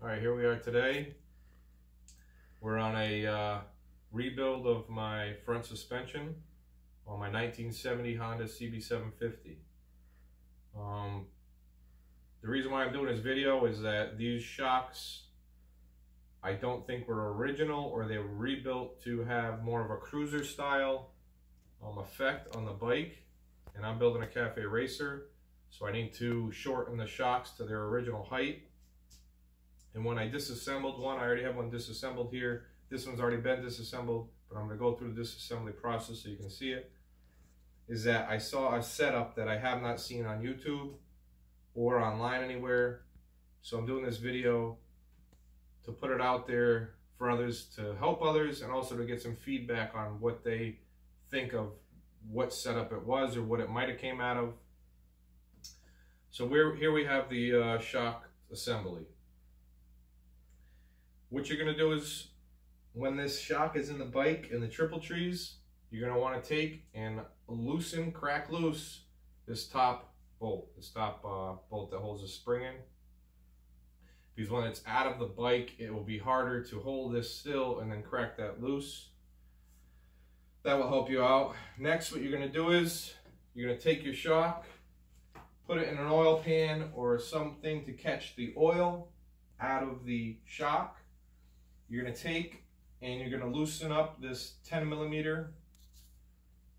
All right, here we are today. We're on a rebuild of my front suspension on my 1970 Honda CB750. The reason why I'm doing this video is that these shocks I don't think were original, or they were rebuilt to have more of a cruiser style effect on the bike, and I'm building a cafe racer, so I need to shorten the shocks to their original height. And when I disassembled one, I already have one disassembled here. This one's already been disassembled, but I'm going to go through the disassembly process so you can see it. Is that I saw a setup that I have not seen on YouTube or online anywhere. So I'm doing this video to put it out there for others, to help others, and also to get some feedback on what they think of what setup it was or what it might have came out of. So here we have the shock assembly. What you're going to do is, when this shock is in the bike in the triple trees, you're going to want to take and crack loose this top bolt, bolt that holds the spring in. Because when it's out of the bike, it will be harder to hold this still and then crack that loose. That will help you out. Next, what you're going to do is, you're going to take your shock, put it in an oil pan or something to catch the oil out of the shock. You're going to take and you're going to loosen up this 10mm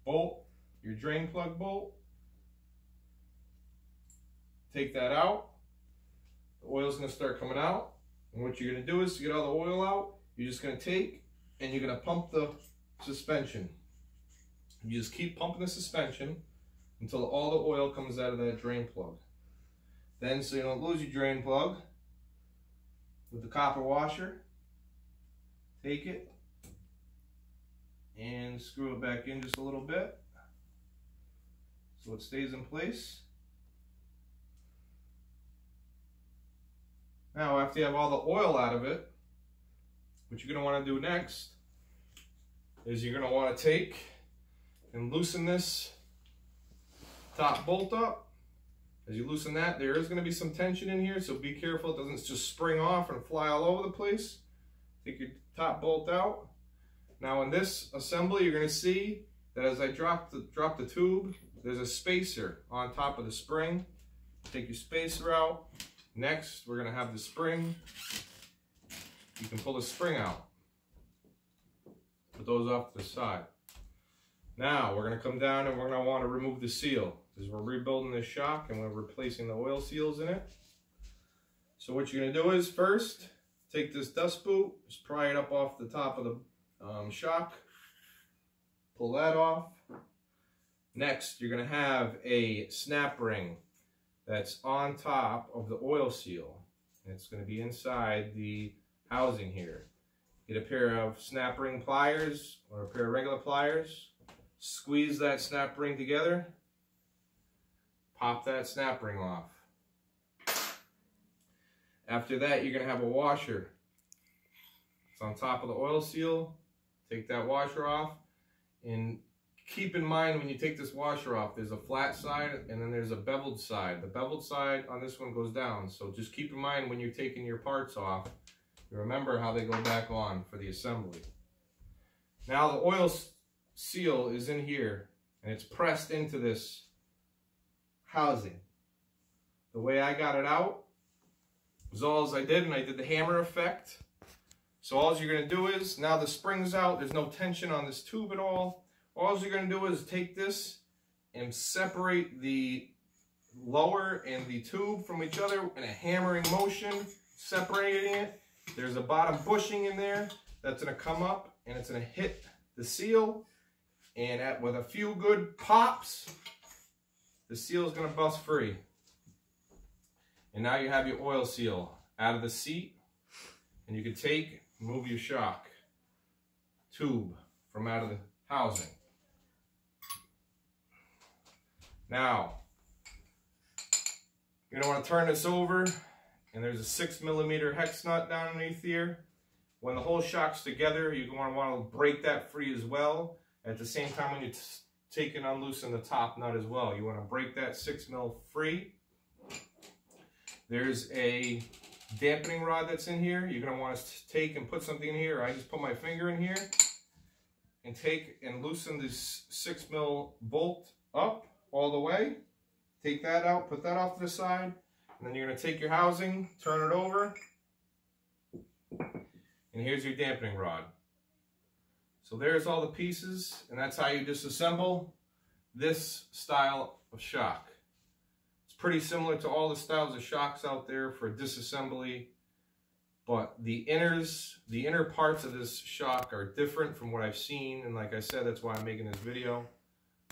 bolt, your drain plug bolt. Take that out. The oil's going to start coming out. And what you're going to do is, to get all the oil out, you're just going to take and you're going to pump the suspension. You just keep pumping the suspension until all the oil comes out of that drain plug. Then, so you don't lose your drain plug, with the copper washer, take it and screw it back in just a little bit so it stays in place. Now, after you have all the oil out of it, what you're going to want to do next is you're going to want to take and loosen this top bolt up. As you loosen that, there is going to be some tension in here, so be careful it doesn't just spring off and fly all over the place. Take your top bolt out. Now in this assembly, you're going to see that as I drop the tube, there's a spacer on top of the spring. Take your spacer out. Next, we're going to have the spring. You can pull the spring out. Put those off to the side. Now we're going to come down and we're going to want to remove the seal, because we're rebuilding this shock and we're replacing the oil seals in it. So what you're going to do is, first, take this dust boot, just pry it up off the top of the shock, pull that off. Next, you're going to have a snap ring that's on top of the oil seal. It's going to be inside the housing here. Get a pair of snap ring pliers or a pair of regular pliers, squeeze that snap ring together, pop that snap ring off. After that, you're going to have a washer. It's on top of the oil seal. Take that washer off, and keep in mind when you take this washer off, there's a flat side and then there's a beveled side. The beveled side on this one goes down, so just keep in mind when you're taking your parts off, remember how they go back on for the assembly. Now the oil seal is in here and it's pressed into this housing. The way I got it out was all as I did, and I did the hammer effect. So all you're going to do is, now the spring's out, there's no tension on this tube at all. All you're going to do is take this and separate the lower and the tube from each other in a hammering motion, separating it. There's a bottom bushing in there that's going to come up and it's going to hit the seal, and with a few good pops, the seal is going to bust free. And now you have your oil seal out of the seat, and you can move your shock tube from out of the housing. Now, you're going to want to turn this over, and there's a 6mm hex nut down underneath here. When the whole shock's together, you're going to want to break that free as well. At the same time, when you take and unloosen the top nut as well, you want to break that 6mm free. There's a dampening rod that's in here. You're going to want to take and put something in here. I just put my finger in here and take and loosen this 6mm bolt up all the way. Take that out, put that off to the side, and then you're going to take your housing, turn it over, and here's your dampening rod. So there's all the pieces, and that's how you disassemble this style of shock. It's pretty similar to all the styles of shocks out there for disassembly, but the inner parts of this shock are different from what I've seen, and like I said, that's why I'm making this video.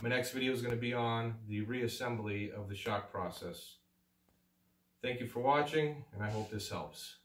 My next video is going to be on the reassembly of the shock process. Thank you for watching, and I hope this helps.